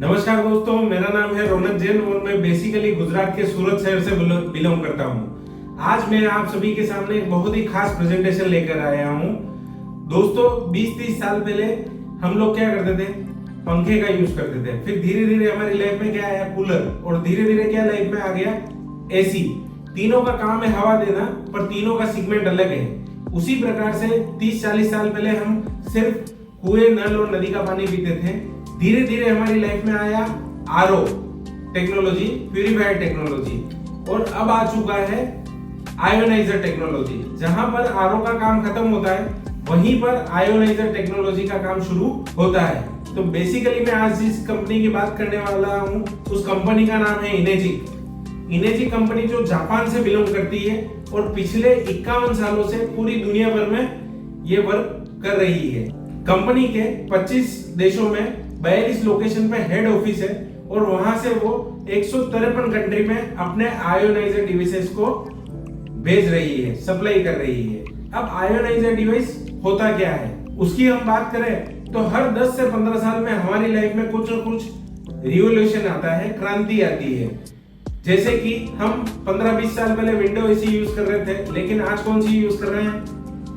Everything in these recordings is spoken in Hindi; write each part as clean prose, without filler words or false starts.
नमस्कार दोस्तों, मेरा नाम है रौनक जैन और मैं बेसिकली गुजरात के सूरत शहर से बिलोंग करता हूँ। आज मैं आप सभी के सामने एक बहुत ही खास प्रेजेंटेशन लेकर आया हूँ। दोस्तों, 20-30 साल पहले हम लोग क्या करते थे? पंखे का यूज करते थे। फिर धीरे धीरे हमारी लाइफ में क्या आया? कूलर। और धीरे धीरे क्या लाइफ में आ गया? एसी। तीनों का काम है हवा देना, पर तीनों का सेगमेंट अलग है। उसी प्रकार से 30-40 साल पहले हम सिर्फ कुएं, नल और नदी का पानी पीते थे। धीरे धीरे हमारी लाइफ में आया आरओ टेक्नोलॉजी, प्यूरिफायर टेक्नोलॉजी, और अब आ चुका है आयोनाइजर टेक्नोलॉजी। जहां पर आरओ का काम खत्म होता है, वहीं पर आयोनाइजर टेक्नोलॉजी का काम शुरू होता है। तो बेसिकली मैं आज जिस कंपनी की बात करने वाला हूं, उस कंपनी का नाम है इनेजिक। इनेजिक कंपनी जो जापान से बिलोंग करती है और पिछले 51 सालों से पूरी दुनिया भर में ये वर्क कर रही है। कंपनी के 25 देशों में 42 लोकेशन पे हेड ऑफिस है और वहां से वो 153 कंट्री में अपने आयोनाइजर डिवाइसेस को भेज रही है, सप्लाई कर रही है। अब आयोनाइजर डिवाइस होता क्या है, उसकी हम बात करें तो हर 10 से 15 साल में हमारी लाइफ में कुछ न कुछ रिवोल्यूशन आता है, क्रांति आती है। जैसे कि हम 15-20 साल पहले विंडो एसी यूज कर रहे थे, लेकिन आज कौन सी यूज कर रहे हैं?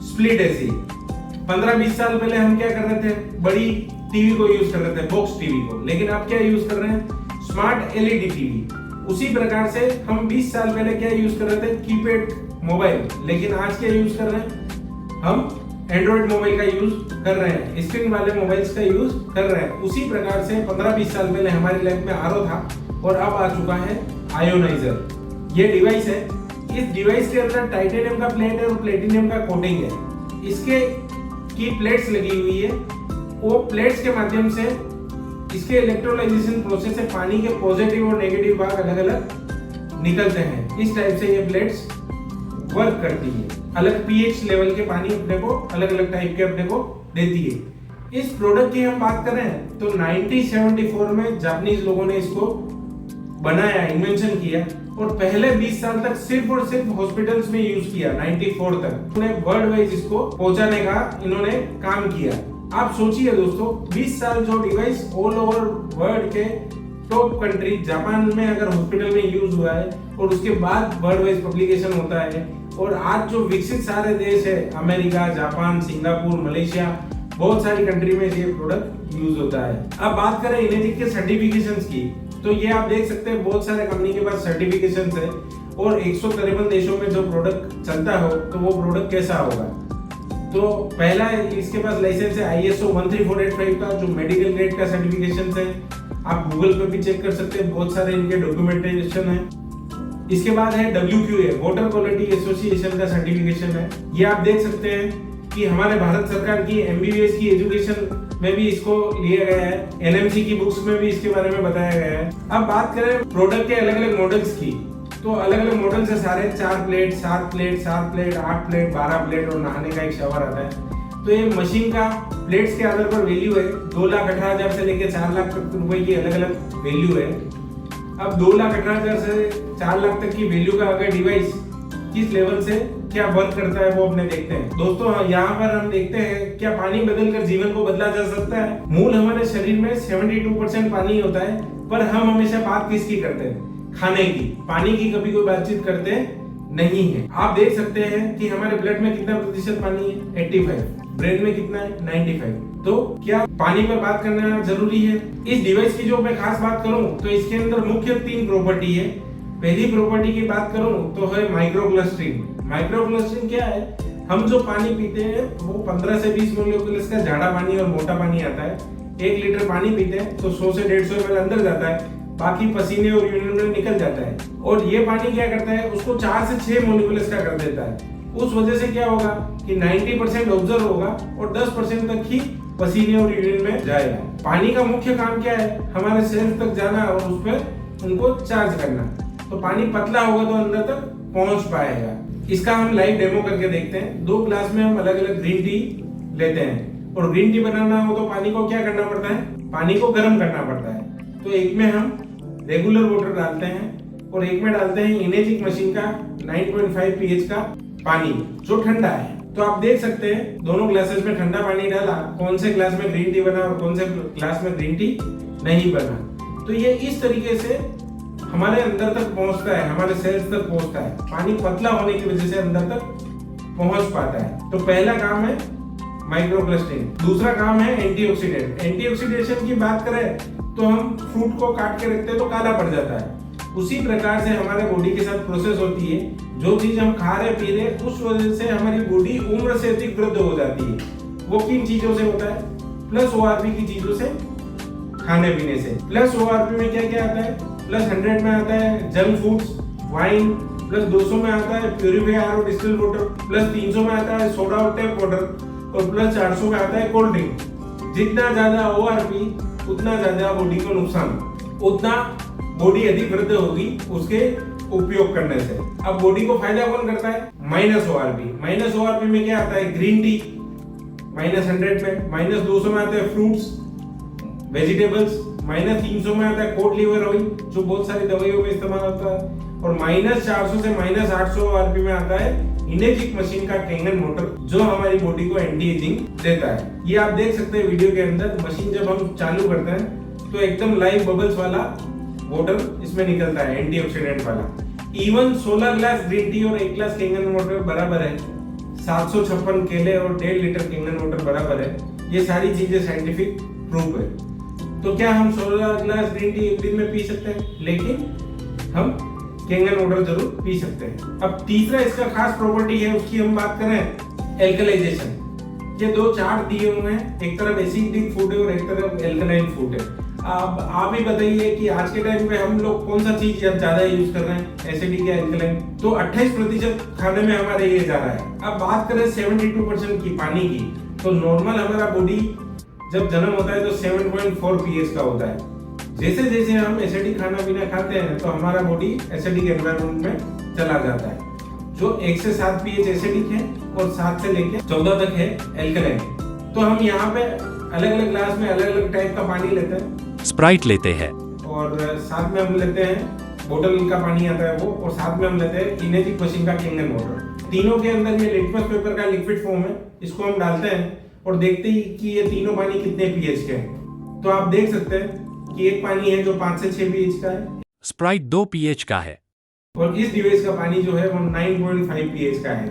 Split AC. 15-20 साल पहले हम क्या कर रहे थे? बड़ी टीवी को यूज कर रहे थे, बॉक्स टीवी को, लेकिन अब क्या यूज कर रहे हैं? Smart LED TV. उसी प्रकार से हम 20 साल पहले क्या यूज कर रहे थे? कीपैड मोबाइल, लेकिन आज क्या यूज कर रहे हैं? हम एंड्रॉइड मोबाइल का यूज कर रहे हैं, स्क्रीन वाले मोबाइल्स का यूज कर रहे हैं। उसी प्रकार से 15-20 साल पहले हमारी लाइफ में आरओ था और अब आ चुका है आयोनाइजर। ये डिवाइस है। इस डिवाइस के अंदर टाइटेनियम का प्लेट है और प्लेटिनियम का कोटिंग है। इसके की प्लेट्स लगी हुई है। वो प्लेट्स के माध्यम से इसके इलेक्ट्रोलाइजेशन प्रोसेस से पानी के पॉजिटिव और नेगेटिव भाग अलग अलग निकलते हैं। इस टाइप से ये प्लेट्स वर्क करती है। अलग पीएच लेवल के पानी अपने को अलग अलग टाइप के अपने को देती है। इस प्रोडक्ट की हम बात करें तो 1974 में जापानीज लोगों ने इसको बनाया, इन्वेंशन किया, और पहले 20 साल तक सिर्फ और सिर्फ हॉस्पिटल्स में यूज किया। 94 तक उन्हें वर्ल्ड वाइज इसको पहुंचाने का इन्होंने काम किया। आप सोचिए दोस्तों, 20 साल जो डिवाइस ऑल ओवर वर्ल्ड के टॉप कंट्री जापान में अगर हॉस्पिटल में यूज हुआ है और उसके बाद वर्ल्ड वाइज पब्लिकेशन होता है, और आज जो विकसित सारे देश है, अमेरिका, जापान, सिंगापुर, मलेशिया, बहुत सारी कंट्री में ये प्रोडक्ट यूज होता है। अब बात करें इनेजिक के सर्टिफिकेशंस की, तो ये आप देख सकते हैं बहुत सारे कंपनी के पास सर्टिफिकेशंस है, और 153 देशों में जो प्रोडक्ट चलता हो तो वो प्रोडक्ट कैसा होगा। तो पहला इसके पास लाइसेंस है ISO 13485 का, जो मेडिकल ग्रेड का सर्टिफिकेशन है। आप गूगल पे भी चेक कर सकते हैं, बहुत सारे इनके डॉक्यूमेंटेशन है। इसके बाद है WQA, वाटर क्वालिटी एसोसिएशन का सर्टिफिकेशन है। ये आप देख सकते हैं कि हमारे भारत सरकार की MBBS की एजुकेशन में भी इसको लिया गया है। NMC की बुक्स में भी इसके बारे में बताया गया है। अब बात करें प्रोडक्ट के अलग अलग मॉडल्स की, तो अलग अलग मॉडल्स है सारे। 4 plate, 7 plate, 7 plate, 8 plate, 12 plate और नहाने का एक शावर आता है। तो ये मशीन का प्लेट्स के आधार पर वैल्यू है। 2,18,000 से लेकर 4 लाख तक रुपए की अलग अलग वैल्यू है। अब 2,18,000 से 4 लाख तक की वैल्यू का अगर डिवाइस किस लेवल से क्या वर्क करता है वो अपने देखते हैं। दोस्तों, यहाँ पर हम देखते हैं क्या पानी बदलकर जीवन को बदला जा सकता है। मूल हमारे शरीर में 72% पानी होता है, पर हम हमेशा बात किसकी करते हैं? खाने की। पानी की कभी कोई बातचीत करते नहीं है। आप देख सकते हैं कि हमारे ब्लड में कितना प्रतिशत पानी है? 85। ब्रेन में कितना है? 95। तो क्या पानी पर बात करना जरूरी है? इस डिवाइस की जो मैं खास बात करूं तो इसके अंदर मुख्य 3 प्रॉपर्टी है। पहली प्रॉपर्टी की बात करूं तो है माइक्रो क्लस्टरिंग। माइक्रो क्लस्टरिंग क्या है? हम जो पानी पीते हैं वो 15 से 20 मोलिक्यूल्स का जाड़ा पानी और मोटा पानी आता है। 1 लीटर पानी पीते हैं तो 100 से 150 ml अंदर जाता है, बाकी पसीने और यूरिन में निकल जाता है। और ये पानी क्या करता है? उसको 4 से 6 मोलिक्यूल्स का कर देता है। उस वजह से क्या होगा कि 90% ऑब्जर्व होगा और 10% तक ही पसीने और यूरिन में जाएगा। पानी का मुख्य काम क्या है? हमारे सेल्स तक जाना और उस पर उनको चार्ज करना। तो पानी पतला होगा तो अंदर तक पहुंच पाएगा। इसका हम लाइव डेमो करके देखते हैं। 2 ग्लास में हम अलग अलग ग्रीन टी लेते हैं, और ग्रीन टी बनाना हो तो पानी को क्या करना पड़ता है? पानी को गर्म करना पड़ता है। तो एक में हम रेगुलर वाटर डालते हैं और एक में डालते हैं इनेजिक मशीन का 9.5 pH का पानी, जो ठंडा है। तो आप देख सकते हैं दोनों ग्लासेस में ठंडा पानी डाला, कौन से ग्लास में ग्रीन टी बना और कौन से ग्लास में ग्रीन टी नहीं बना। तो ये इस तरीके से हमारे अंदर तक पहुंचता है, हमारे सेल्स तक पहुंचता है। पानी पतला होने की वजह से अंदर तक पहुंच पाता है। तो पहला काम है माइक्रोक्लस्टरिंग, दूसरा काम है एंटीऑक्सीडेंट। एंटीऑक्सीडेशन की बात करें तो हम फ्रूट को काट के रखते हैं तो काला पड़ जाता है, उसी प्रकार से हमारे बॉडी के साथ प्रोसेस होती है। जो चीज हम खा रहे पी रहे उस वजह से हमारी बॉडी उम्र से अधिक वृद्ध हो जाती है। वो किन चीजों से होता है? प्लस ओआरपी की चीजों से, खाने पीने से। प्लस ओआरपी में क्या क्या आता है? प्लस 100 में आता है जंक फूड्स, वाइन, प्लस 200 में आता है प्यूरिफायर और डिस्टिल्ड वाटर, प्लस 300 में आता है सोडा और टैप वाटर, और प्लस 400 में आता है कोल्ड ड्रिंक। जितना ज्यादा ओआरपी उतना ज्यादा बॉडी को नुकसान, उतना बॉडी अधिक वृद्ध होगी उसके उपयोग करने से। अब बॉडी को फायदा कौन करता है? Minus ORP. माइनस ओआरपी में क्या आता है? ग्रीन टी -100 में, -200 में आता है फ्रूट्स, वेजिटेबल्स, -300 में आता है कोड लिवर ऑयल जो बहुत सारी दवाइयों में इस्तेमाल होता है, और -400 से -800 ओआरपी में आता है इनेजिक मशीन का कैंगन मोटर जो हमारी बॉडी को एंटी एजिंग देता है। ये आप देख सकते हैं वीडियो के अंदर। मशीन जब हम चालू करते हैं तो एकदम लाइव बबल्स वाला वाटर इसमें निकलता है, एंटीऑक्सीडेंट वाला। इवन 16 ग्लास ग्रीन टी और 1 ग्लास कैंगन वाटर बराबर है 756 केले और 1.5 लीटर कैंगन वाटर बराबर है। ये सारी चीजें साइंटिफिक प्रूफ है। तो क्या हम 16 ग्लास ग्रीन टी एक दिन में पी सकते हैं? लेकिन हम कैंगन वाटर जरूर पी सकते हैं। अब तीसरा इसका खास प्रॉपर्टी है, उसकी हम बात करें, एल्कलाइजेशन। ये दो चार्ट दिए हुए हैं, एक तरफ एसिडिक फूड है और एक तरफ एल्कलाइन फूड है। अब आप ही बताइए कि आज के टाइम पे हम लोग कौन सा चीज ज्यादा यूज कर रहे हैं, एसिडिक या एल्कलाइन? तो 28% खाने में हमारे ये जा रहा है। अब बात करें 72% की, पानी की, तो नॉर्मल हमारा बॉडी जब जन्म होता है तो 7.4 pH का होता है। जैसे जैसे हम एसिडिक खाना पीना खाते हैं तो हमारा बॉडी एसिडिक एनवायरनमेंट में चला जाता है। जो 1 से 7 pH एसिडिक है और 7 से लेके 14 तक है एल्कलाइन। तो हम यहाँ पे अलग अलग ग्लास में अलग अलग टाइप का पानी लेते हैं। स्प्राइट लेते हैं और साथ में हम लेते हैं बोतल का पानी आता है वो, और साथ में हम लेते हैं इनेजिक मशीन का कैंगन वाटर। तीनों के अंदर ये लिटमस पेपर का लिक्विड फॉर्म है, इसको हम डालते हैं और देखते ही कि ये तीनों पानी कितने pH के हैं। तो आप देख सकते हैं कि एक पानी है जो 5 से 6 pH का है, स्प्राइट 2 pH का है, और इस डिवाइस का पानी जो है वो 9.5 pH का है।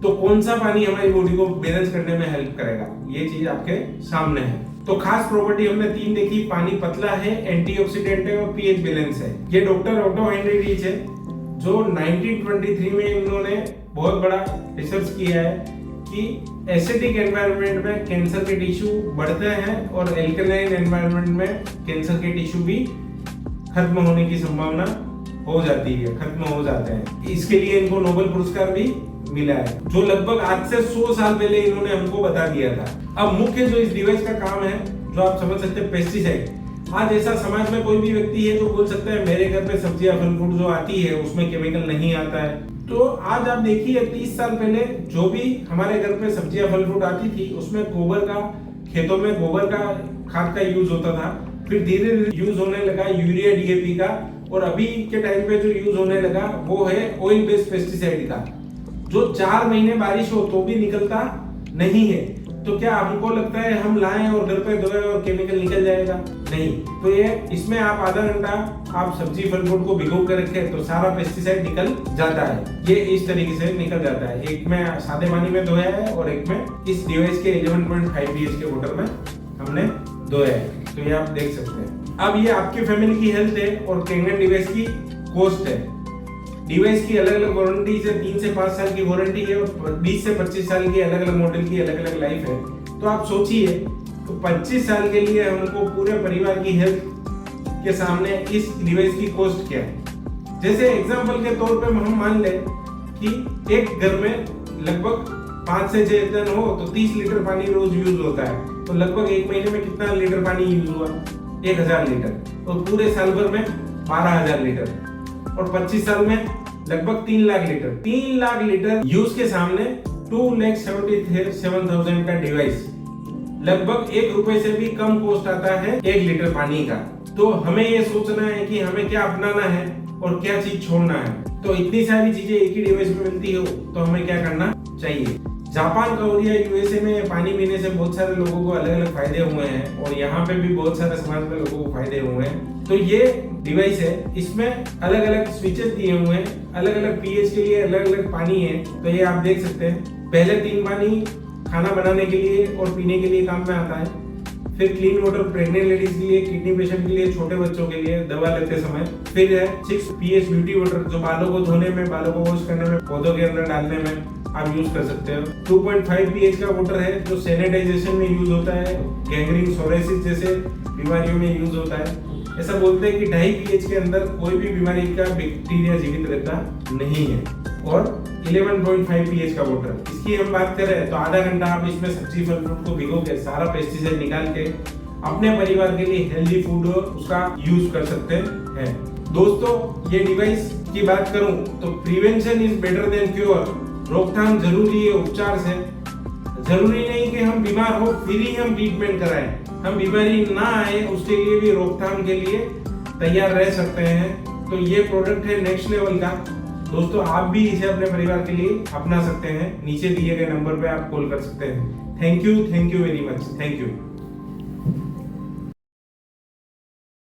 तो कौन सा पानी हमारी बॉडी को बैलेंस करने में हेल्प करेगा, ये चीज आपके सामने है। तो खास प्रॉपर्टी हमने 3 देखी, पानी पतला है, एंटीऑक्सीडेंट है और pH बैलेंस है। ये डॉक्टर ऑटो हेनरी रीच है जो 1923 में इन्होंने बहुत बड़ा रिसर्च किया है कि एसिडिक एनवायरनमेंट में कैंसर के टिश्यू बढ़ते हैं और एल्कलाइन एनवायरनमेंट में कैंसर के टिश्यू भी खत्म होने की संभावना हो जाती है, खत्म हो जाते हैं। इसके लिए इनको नोबेल पुरस्कार भी मिला है, जो लगभग आज से 100 साल पहले इन्होंने हमको बता दिया था। अब मुख्य जो इस डिवाइस का काम है, जो आप समझ सकते हैं, पेस्टिसाइड। आज ऐसा समाज में कोई भी व्यक्ति है जो बोल सकता है मेरे घर पे सब्जियां फल फ्रूट जो आती है उसमें केमिकल नहीं आता है। तो आज आप देखिए 30 साल पहले जो भी हमारे घर पे सब्जियां फल फ्रूट आती थी उसमें गोबर का, खेतों में गोबर का खाद का यूज होता था। फिर धीरे धीरे यूज होने लगा यूरिया डीएपी का, और अभी के टाइम पे जो यूज होने लगा वो है ऑयल बेस्ड पेस्टिसाइड का, जो 4 महीने बारिश हो तो भी निकलता नहीं है। तो क्या हमको लगता है हम लाएं और घर पे धोएं और केमिकल निकल जाएगा? नहीं। तो ये इसमें आप आधा घंटा आप सब्जी फल फ्रूट को भिगो कर रखें तो सारा पेस्टिसाइड निकल जाता है। ये इस तरीके से निकल जाता है। एक में सादे पानी में धोया है और एक में इस डिवाइस के 11.5 pH के वाटर में हमने धोया है। तो ये आप देख सकते हैं। अब ये आपकी फैमिली की हेल्थ है और कैंगन डिवाइस की कॉस्ट है। डिवाइस की अलग अलग वारंटी है, 3 से 5 साल की वारंटी है और 20 से 25 साल की अलग अलग मॉडल की अलग अलग लाइफ है। तो आप सोचिए, तो 25 साल के लिए हमको पूरे परिवार की हेल्थ के सामने इस डिवाइस की कॉस्ट क्या है। जैसे एग्जांपल के तौर पे हम मान लें कि एक घर में लगभग 5 से 6 जन हो तो 30 लीटर पानी रोज यूज होता है। तो लगभग एक महीने में कितना लीटर पानी यूज हुआ? 1000 लीटर। और पूरे साल भर में 12000 लीटर, और 25 साल में लगभग 3 lakh litre. 3 lakh litre use के सामने 2,77,000 का डिवाइस लगभग ₹1 से भी कम कॉस्ट आता है 1 लीटर पानी का। तो हमें ये सोचना है कि हमें क्या अपनाना है और क्या चीज छोड़ना है। तो इतनी सारी चीजें एक ही डिवाइस में मिलती हो तो हमें क्या करना चाहिए। जापान कोरिया यूएसए में पानी पीने से बहुत सारे लोगों को अलग अलग फायदे हुए हैं और यहाँ पे भी बहुत सारे समाज में लोगों को फायदे हुए हैं। तो ये डिवाइस है, इसमें अलग अलग स्विचेस दिए हुए हैं, अलग अलग पीएच के लिए अलग अलग पानी है। तो ये आप देख सकते हैं, पहले 3 पानी खाना बनाने के लिए और पीने के लिए काम में आता है, फिर क्लीन वाटर प्रेग्नेंट लेडीज के लिए, किडनी पेशेंट के लिए, छोटे बच्चों के लिए दवा लेते समय, फिर है 6 पीएच ब्यूटी वाटर जो बालों को धोने में, बालों को वॉश करने में, पौधों के अंदर डालने में आप यूज कर सकते हो। 2.5 पीएच का वाटर है जो सैनिटाइजेशन में यूज होता है, गैंग्रीन, सोरायसिस जैसे बीमारियों में यूज होता है। ऐसा बोलते हैं कि 2.5 पीएच के अंदर कोई भी बीमारी का बैक्टीरिया जीवित रहता नहीं है। और 11.5 पीएच का वाटर, इसकी हम बात करें तो आधा घंटा आप इसमें सब्जी फल फ्रूट को भिगो के सारा पेस्टिसाइड निकाल के अपने परिवार के लिए हेल्दी फूड उसका यूज कर सकते हैं। दोस्तों, ये डिवाइस की बात करूं तो prevention is better than cure, रोकथाम जरूरी है उपचार से। जरूरी नहीं कि हम बीमार हो फिर ही हम ट्रीटमेंट कराएं, हम बीमारी ना आए उसके लिए भी रोकथाम के लिए तैयार रह सकते हैं। तो ये प्रोडक्ट है नेक्स्ट लेवल का। दोस्तों, आप भी इसे अपने परिवार के लिए अपना सकते हैं। नीचे दिए गए नंबर पे आप कॉल कर सकते हैं। Thank you very much, thank you.